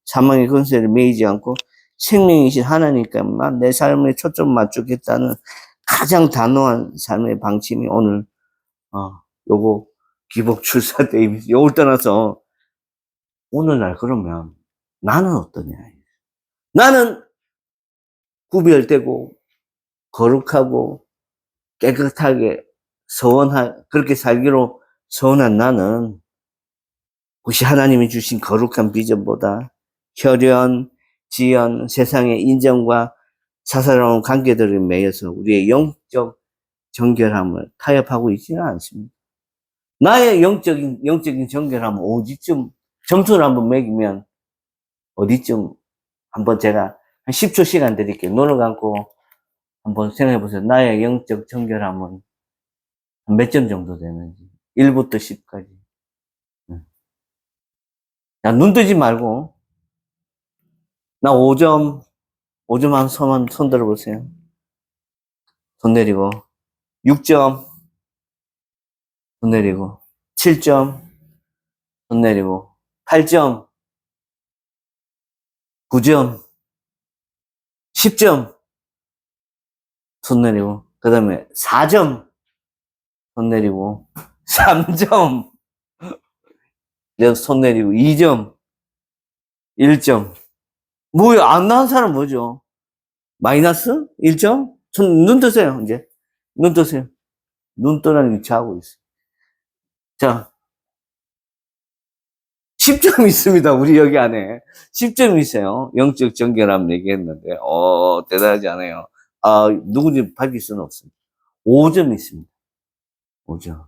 사망의 권세를 매이지 않고 생명이신 하나님께만 내 삶에 초점 맞추겠다는 가장 단호한 삶의 방침이 오늘, 요거, 기복출사 데이비스, 요걸 떠나서 오늘날 그러면 나는 어떠냐. 나는 구별되고 거룩하고 깨끗하게 그렇게 살기로 서원한 나는 혹시 하나님이 주신 거룩한 비전보다 혈연, 지연, 세상의 인정과 사사로운 관계들을 매여서 우리의 영적 정결함을 타협하고 있지는 않습니다. 나의 영적인 정결함은 어디쯤, 점수를 한번 매기면 어디쯤, 한번 제가 한 10초 시간 드릴게요. 눈을 감고 한번 생각해 보세요. 나의 영적 정결함은 몇 점 정도 되는지. 1부터 10까지. 야, 눈 뜨지 말고, 나 5점, 5점 한 손 들어보세요. 손 내리고. 6점, 손 내리고. 7점, 손 내리고. 8점, 9점, 10점, 손 내리고. 그 다음에 4점, 손 내리고. 3점, 손 내리고. 2점, 1점. 뭐야, 안 나온 사람 뭐죠? 마이너스? 1점? 눈 뜨세요, 이제. 눈 뜨세요. 눈 뜨라는 위치하고 있어요. 자, 10점 있습니다, 우리 여기 안에. 10점 있어요. 영적 정결함 얘기했는데, 대단하지 않아요. 누구든지 밝힐 수는 없습니다. 5점 있습니다. 5점.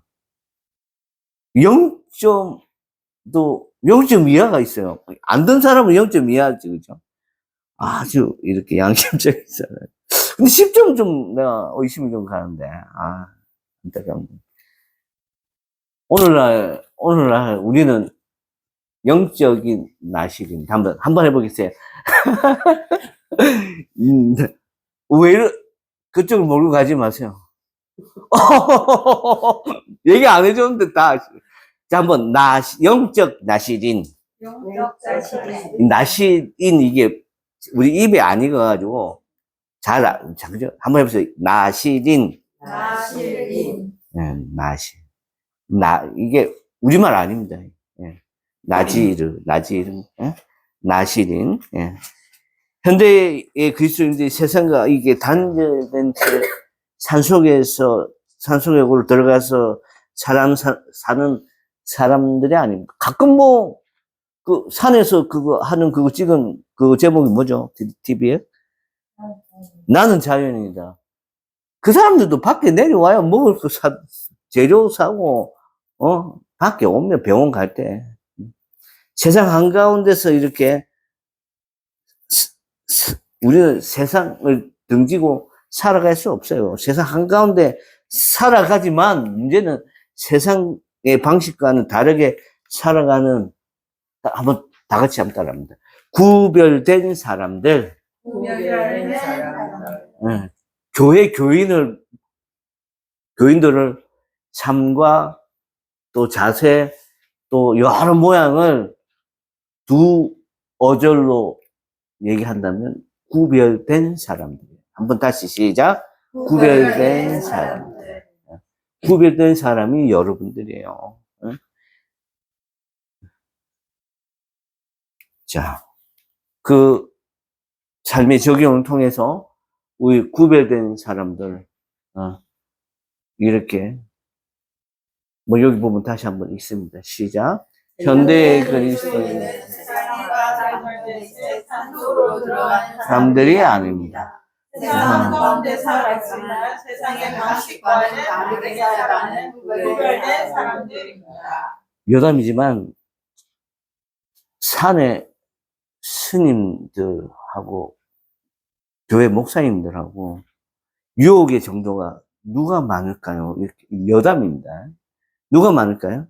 0점 이하가 있어요. 안 든 사람은 0점 이하지, 그죠? 아주 이렇게 양심적인 사람. 근데 10점 좀 내가 의심이 좀 가는데, 안타깝네. 오늘날 우리는 영적인 나실입니다. 한번 해보겠어요. 왜 그쪽을 몰고 가지 마세요. 얘기 안 해줬는데 자, 한번 영적 나실인. 영적 자신이 나실인 이게 우리 입에 안 익어가지고 그죠? 한번 해보세요. 나실인. 나실인 나실. 이게 우리말 아닙니다. 예. 나지르, 예? 나실인. 예. 현대의 그리스도인들이 세상과 이게 단절된 채 산속으로 들어가서 사는 사람들이 아닙니다. 가끔 그 산에서 그거 찍은 그 제목이 뭐죠? TV에? 나는 자연인이다. 그 사람들도 밖에 내려와야 먹을 거 재료 사고, 밖에 오면 병원 갈 때. 세상 한가운데서 이렇게, 우리는 세상을 등지고 살아갈 수 없어요. 세상 한가운데 살아가지만 문제는 세상의 방식과는 다르게 살아가는, 한번 다 같이 한번 따라합니다. 구별된 사람들. 구별된 사람들 교회 교인들을 삶과 또 자세 또 여러 모양을 두 어절로 얘기한다면 구별된 사람들. 한번 다시 시작. 구별된 사람들. 구별된 사람이 여러분들이에요. 자, 그 삶의 적용을 통해서 우리 구별된 사람들, 이렇게, 여기 보면 다시 한번 있습니다. 시작. 현대의 그리스도인은 세상과 단절된 채 산속으로 들어가는 사람들이 아닙니다. 세상 가운데 살아있지만 세상의 방식과는 다르게 살아가는 구별된 사람들입니다. 여담이지만, 산에 스님들하고, 교회 목사님들하고, 유혹의 정도가 누가 많을까요? 이렇게 여담입니다. 누가 많을까요?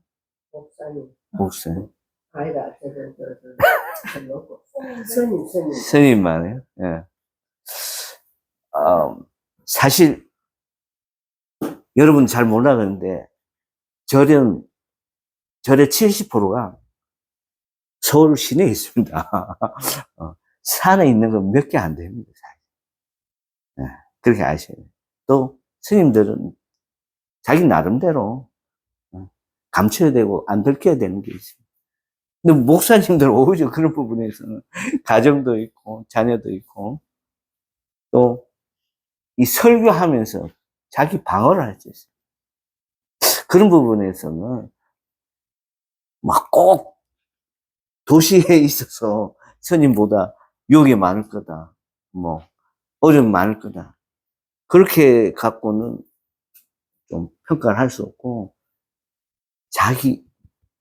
목사님. 아이가 스님. 스님만이요? 예. 사실, 여러분 잘 몰라 그러는데, 절의 70%가 서울 시내에 있습니다. 산에 있는 건 몇 개 안 됩니다. 예, 그렇게 아셔야 돼요. 또, 스님들은 자기 나름대로 감춰야 되고, 안 들켜야 되는 게 있습니다. 근데 목사님들 오히려 그런 부분에서는 가정도 있고, 자녀도 있고, 또, 이 설교하면서 자기 방어를 할 수 있어요. 그런 부분에서는 막 꼭 도시에 있어서 스님보다 유혹이 많을 거다. 어려움이 많을 거다. 그렇게 갖고는 좀 평가를 할 수 없고, 자기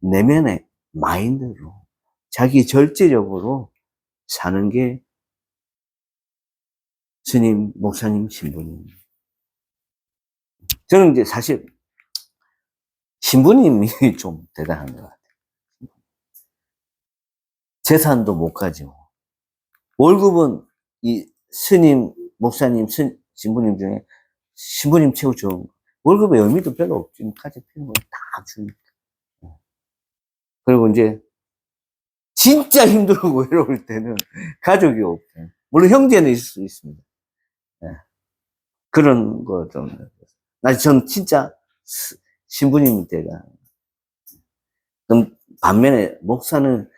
내면의 마인드로, 자기 절제력으로 사는 게 스님, 목사님, 신부님. 저는 이제 사실 신부님이 좀 대단한 것 같아요. 재산도 못 가지고. 월급은 이 스님, 목사님, 신부님 중에 신부님 최고 좋은 거. 월급의 의미도 별로 없지. 가족 필요는 다 주니까. 그리고 이제 진짜 힘들고 외로울 때는 가족이 없대. 물론 형제는 있을 수 있습니다. 예. 그런 거 좀. 전 진짜 신부님 때가. 그럼 반면에 목사는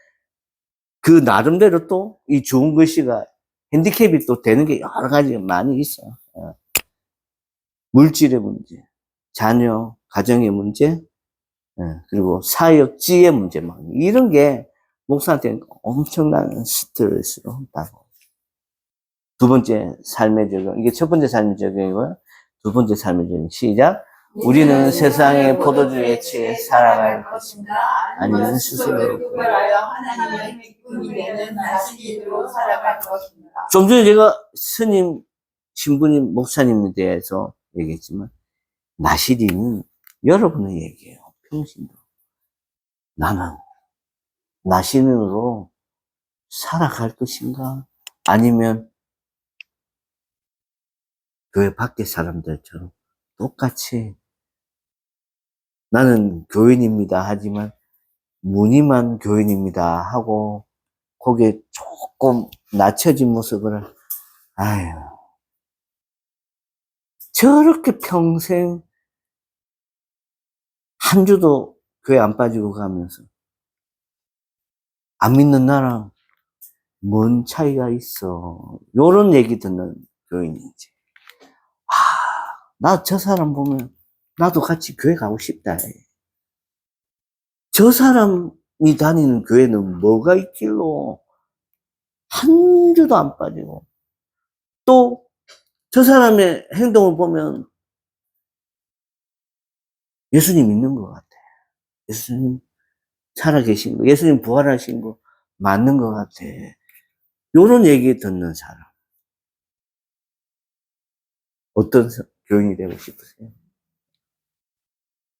그 나름대로 또 이 좋은 글씨가 핸디캡이 또 되는 게 여러 가지 많이 있어. 요 물질의 문제, 자녀, 가정의 문제, 그리고 사역지의 문제, 막 이런 게 목사한테는 엄청난 스트레스로 다가오고. 두 번째 삶의 적용, 이게 첫 번째 삶의 적용이고요. 두 번째 삶의 적용, 시작. 우리는 세상의 포도주에 취해 살아갈 것입니다. 아니면 스스로 구별하여 하나님의 기쁨이 되는 나시기로 살아갈 것입니다. 좀 전에 제가 스님, 신부님, 목사님에 대해서 얘기했지만, 나시리는 여러분의 얘기예요. 평신도. 나는 나시린으로 살아갈 것인가? 아니면 교회 밖의 사람들처럼 똑같이 나는 교인입니다 하지만 무늬만 교인입니다 하고 거기에 조금 낮춰진 모습을 아유 저렇게 평생 한 주도 교회 안 빠지고 가면서 안 믿는 나랑 뭔 차이가 있어. 요런 얘기 듣는 교인이지. 나 저 사람 보면 나도 같이 교회 가고 싶다. 저 사람이 다니는 교회는 뭐가 있길로 한 주도 안 빠지고 또 저 사람의 행동을 보면 예수님 있는 것 같아. 예수님 살아계신 거, 예수님 부활하신 거 맞는 것 같아. 요런 얘기 듣는 사람. 어떤 교인이 되고 싶으세요?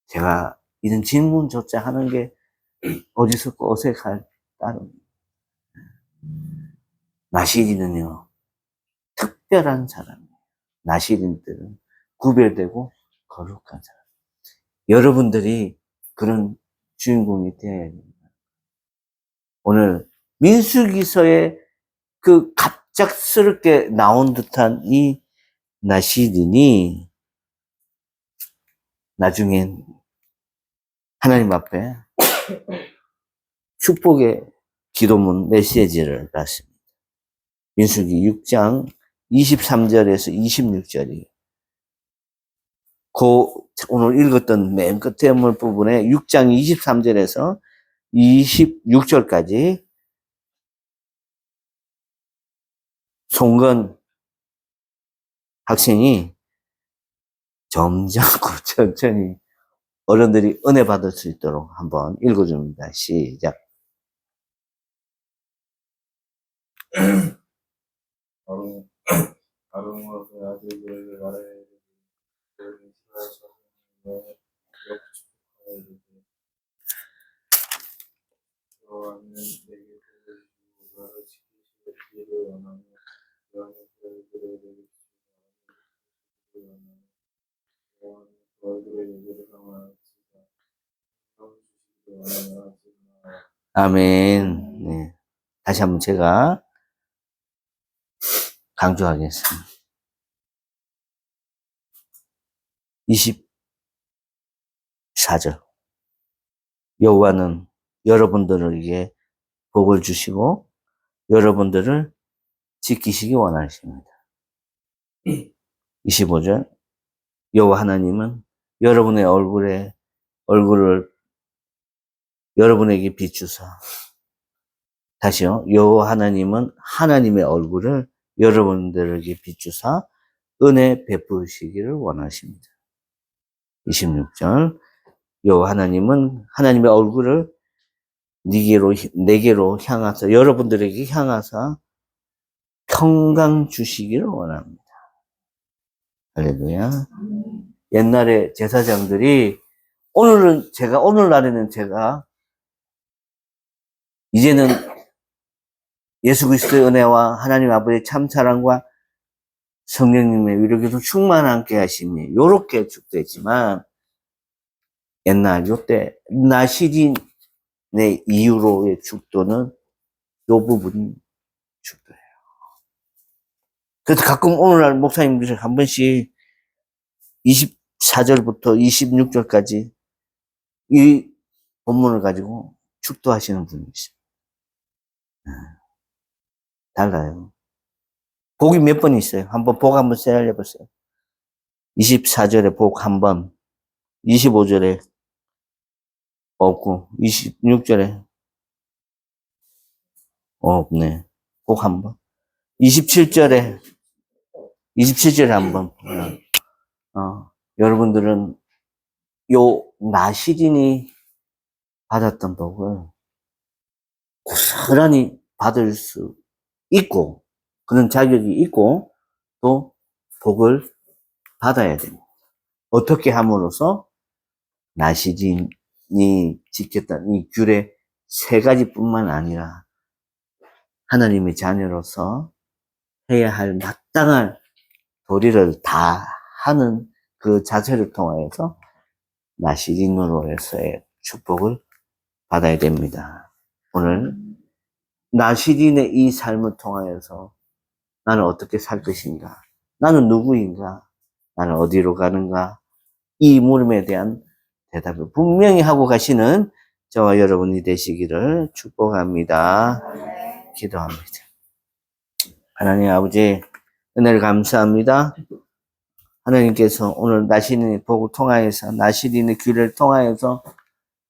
제가 이런 질문조차 하는 게 어디서 어색할 따름. 나시린은요, 특별한 사람이에요. 나시린들은 구별되고 거룩한 사람. 여러분들이 그런 주인공이 되어야 됩니다. 오늘 민수기서에 그 갑작스럽게 나온 듯한 이 나시린이 나중엔 하나님 앞에 축복의 기도문 메시지를 받습니다. 민수기 6장 23절에서 26절이 오늘 읽었던 맨 끝에 부분에 6장 23절에서 26절까지 송건 학생이 점잖고 천천히 어른들이 은혜 받을 수 있도록 한번 읽어줍니다. 시작. 아론과 그 아들들에게 말하여 이르기를 너희는 이스라엘 자손의 역축하여 이르되 여호와는 내게 복을 주시고 나를 지키시기를 원하며 여호와는 그 얼굴에 내게 주시고 원하며 여호와는 그 얼굴에 내게 평안하시다 평 주시기를 원하며 하시나. 아멘. 네. 다시 한번 제가 강조하겠습니다. 24절. 여호와는 여러분들에게 복을 주시고 여러분들을 지키시기 원하십니다. 25절. 여호와 하나님은 여러분의 얼굴을 여러분에게 비추사. 다시요. 여호와 하나님은 하나님의 얼굴을 여러분들에게 비추사 은혜 베푸시기를 원하십니다. 26절. 여호와 하나님은 하나님의 얼굴을 내게로 향하사 여러분들에게 향하사 평강 주시기를 원합니다. 할렐루야. 옛날에 제사장들이 오늘날에는 제가 이제는 예수 그리스도의 은혜와 하나님 아버지의 참 사랑과 성령님의 위로기도 충만하게 하시니 요렇게 축도했지만 옛날 요때 나시린의 이후로의 축도는 요 부분이 축도예요. 그래서 가끔 오늘날 목사님들이 한 번씩 24절부터 26절까지 이 본문을 가지고 축도하시는 분이 있어요. 달라요. 복이 몇 번 있어요. 한번 복 한번 세알려 보세요. 24절에 복 한 번, 25절에 없고, 26절에 없네. 복 한 번. 27절에 한 번. 여러분들은 요 나시린이 받았던 복을 고스란히 받을 수 있고, 그런 자격이 있고, 또 복을 받아야 됩니다. 어떻게 함으로써? 나시린이 지켰던 이 규례 3가지뿐만 아니라 하나님의 자녀로서 해야 할 마땅한 도리를 다 하는 그 자세를 통하여서 나시린으로 해서의 축복을 받아야 됩니다. 오늘 나시린의 이 삶을 통하여서 나는 어떻게 살 것인가? 나는 누구인가? 나는 어디로 가는가? 이 물음에 대한 대답을 분명히 하고 가시는 저와 여러분이 되시기를 축복합니다. 기도합니다. 하나님 아버지, 은혜를 감사합니다. 하나님께서 오늘 나시린의 복을 통하여서, 나시린의 규례를 통하여서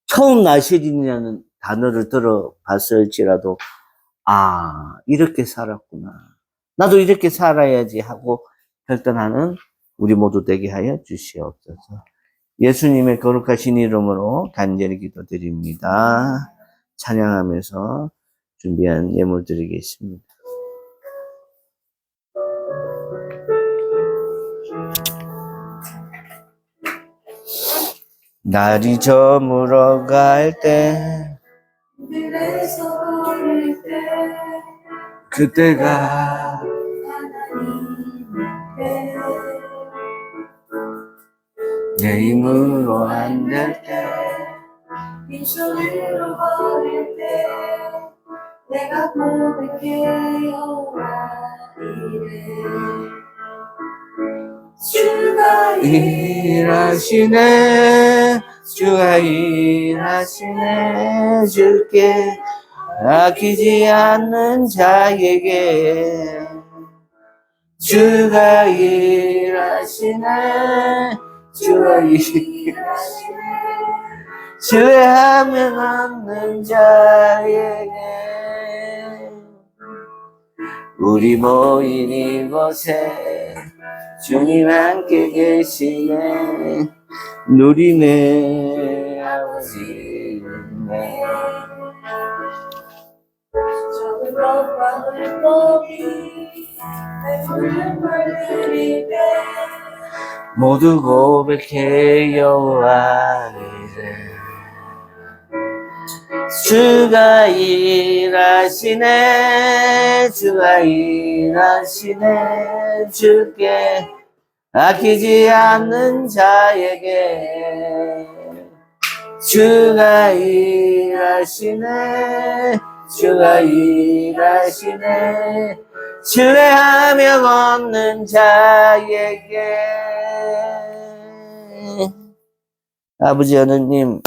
처음 나시린이라는 단어를 들어봤을지라도 이렇게 살았구나. 나도 이렇게 살아야지 하고 결단하는 우리 모두 되게 하여 주시옵소서. 예수님의 거룩하신 이름으로 간절히 기도드립니다. 찬양하면서 준비한 예물 드리겠습니다. 날이 저물어 갈 때, 들에서 보일 때 그때가 하나님의 내 힘으로 안 될 때, 빈손으로 버릴 때 내가 고백해 여호와 이래 주가 일하시네, 주가 일하시네, 주께 아끼지 않는 자에게 주가 일하시네, 주가 일하시네, 주의하면 없는 자에게 우리 모인 이곳에 주님 함께 계시네, 누리네 아버지네. 적은 것과 물고기 배부른 말들이 때 모두 고백해 여호와 이래 주가 일하시네, 주가 일하시네, 주께 아끼지 않는 자에게 주가 일하시네, 주가 일하시네, 신뢰하며 없는 자에게. 아버지 하나님,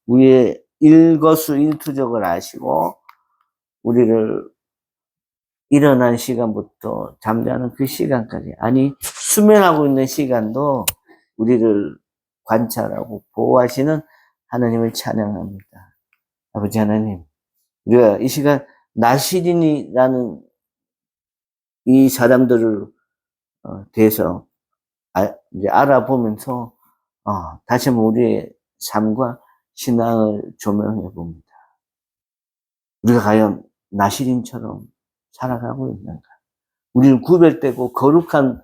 우리의 일거수일투족을 아시고 우리를 일어난 시간부터 잠자는 그 시간까지, 아니 수면하고 있는 시간도 우리를 관찰하고 보호하시는 하나님을 찬양합니다. 아버지 하나님, 우리가 이 시간 나시린이라는 이 사람들을 대해서 이제 알아보면서 다시 한번 우리의 삶과 신앙을 조명해 봅니다. 우리가 과연 나시린처럼 살아가고 있는가? 우리는 구별되고 거룩한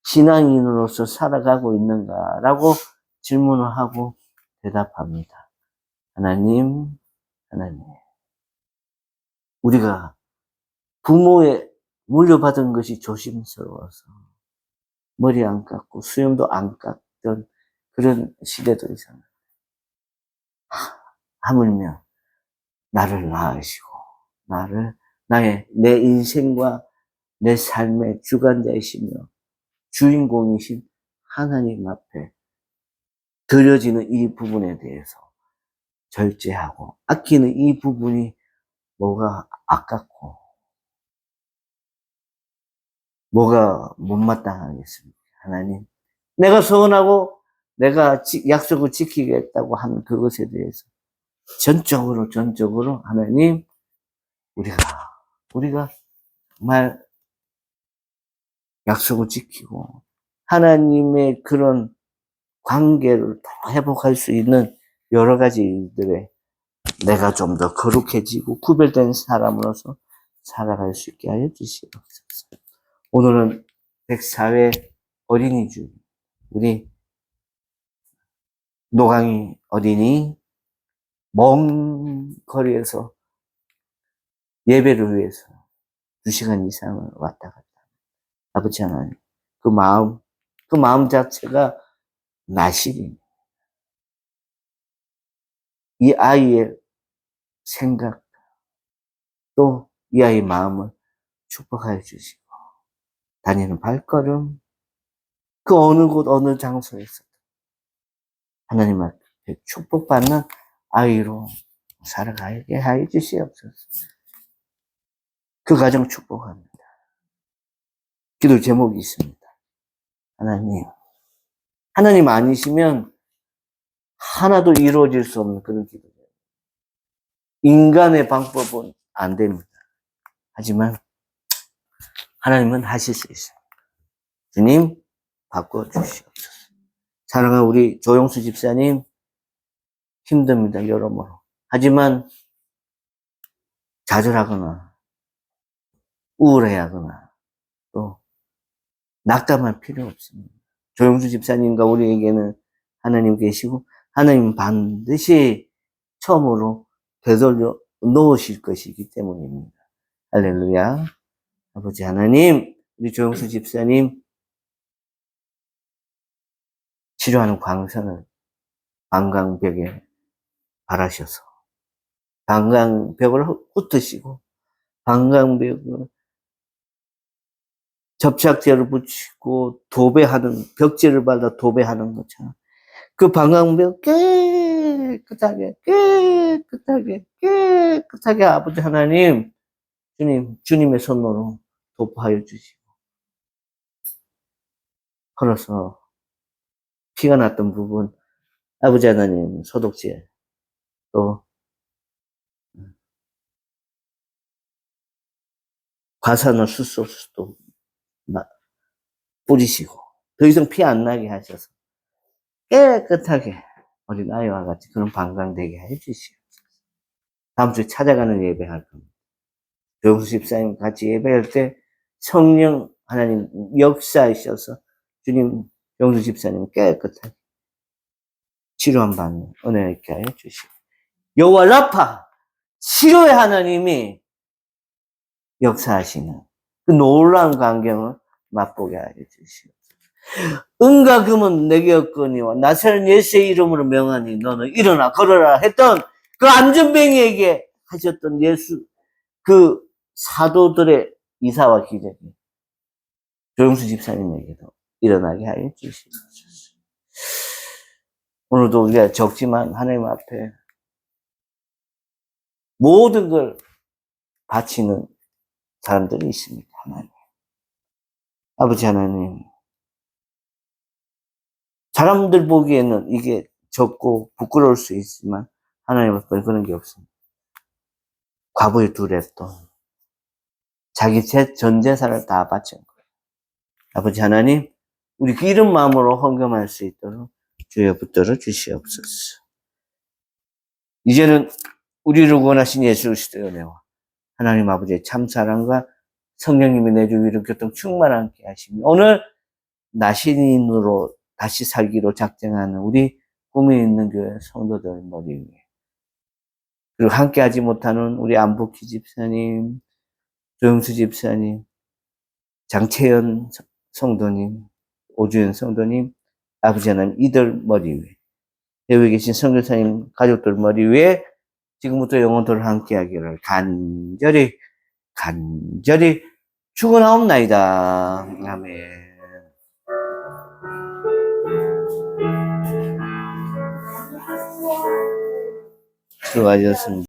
신앙인으로서 살아가고 있는가라고 질문을 하고 대답합니다. 하나님, 우리가 부모의 물려받은 것이 조심스러워서 머리 안 깎고 수염도 안 깎던 그런 시대도 있었는데 하물며 나를 낳으시고 내 인생과 내 삶의 주관자이시며 주인공이신 하나님 앞에 드려지는 이 부분에 대해서 절제하고 아끼는 이 부분이 뭐가 아깝고 뭐가 못마땅하겠습니까? 하나님, 내가 서운하고 내가 약속을 지키겠다고 하는 그것에 대해서 전적으로 하나님, 우리가 정말 약속을 지키고 하나님의 그런 관계를 더 회복할 수 있는 여러 가지 일들에 내가 좀 더 거룩해지고 구별된 사람으로서 살아갈 수 있게 하여 주시옵소서. 오늘은 104회 어린이 주, 우리 노강이 어린이 먼 거리에서 예배를 위해서 2시간 이상을 왔다 갔다. 아버지 하나님, 그 마음 자체가 나실입니다. 이 아이의 생각, 또 이 아이의 마음을 축복하여 주시고, 다니는 발걸음, 그 어느 곳, 어느 장소에서 하나님 앞에 축복받는 아이로 살아가게 하여 주시옵소서. 그 가정 축복합니다. 기도 제목이 있습니다. 하나님 아니시면 하나도 이루어질 수 없는 그런 기도예요. 인간의 방법은 안 됩니다. 하지만 하나님은 하실 수 있어요. 주님, 바꿔주시옵소서. 사랑하는 우리 조용수 집사님, 힘듭니다, 여러모로. 하지만 좌절하거나 우울해하거나 또 낙담할 필요 없습니다. 조용수 집사님과 우리에게는 하나님 계시고 하나님은 반드시 처음으로 되돌려 놓으실 것이기 때문입니다. 할렐루야. 아버지 하나님, 우리 조용수 집사님 치료하는 광선을 방광벽에 바라셔서 방광벽을 훑으시고 방광벽을 접착제를 붙이고 벽지를 발라 도배하는 것처럼 그 방광벽 깨끗하게 아버지 하나님, 주님의 손으로 도포하여 주시고 걸어서 피가 났던 부분 아버지 하나님 소독제 또 과산화 수소수도 뿌리시고 더 이상 피 안 나게 하셔서 깨끗하게 어린아이와 같이 그런 방광되게 해주시옵소서. 다음 주에 찾아가는 예배할 겁니다. 조용수 집사님 같이 예배할 때 성령 하나님 역사하셔서 주님, 조용수 집사님 깨끗하게 치료한 받는 은혜 있게 하여 주시고 여호와 라파 치료의 하나님이 역사하시는 그 놀라운 광경을 맛보게 하여 주시옵소서. 은과 금은 내게 없거니와 나사렛 예수의 이름으로 명하니 너는 일어나 걸어라 했던 그 안전뱅이에게 하셨던 예수 그 사도들의 이사와 기적이 조용수 집사님에게도 일어나게 하여 주시옵소서. 오늘도 우리가 적지만 하나님 앞에 모든 걸 바치는 사람들이 있습니다. 하나님. 아버지 하나님, 사람들 보기에는 이게 적고 부끄러울 수 있지만 하나님 앞에 그런 게 없습니다. 과부의 두 랩돈, 자기 전 재산을 다 바친 거예요. 아버지 하나님, 우리 이런 마음으로 헌금할 수 있도록 주여 붙들어 주시옵소서. 이제는 우리를 구원하신 예수 그리스도의 은혜와 하나님 아버지의 참 사랑과 성령님의 내 주 위로 교통 충만하게 하시며 오늘 나신인으로 다시 살기로 작정하는 우리 꿈이 있는 교회 성도들 머리 위에 그리고 함께하지 못하는 우리 안복희 집사님, 조영수 집사님, 장채연 성도님, 오주연 성도님, 아버지 하나님 이들 머리 위에, 여기 계신 선교사님 가족들 머리 위에 지금부터 영원토록 함께하기를 간절히 축원하옵나이다. 아멘. 수고하셨습니다.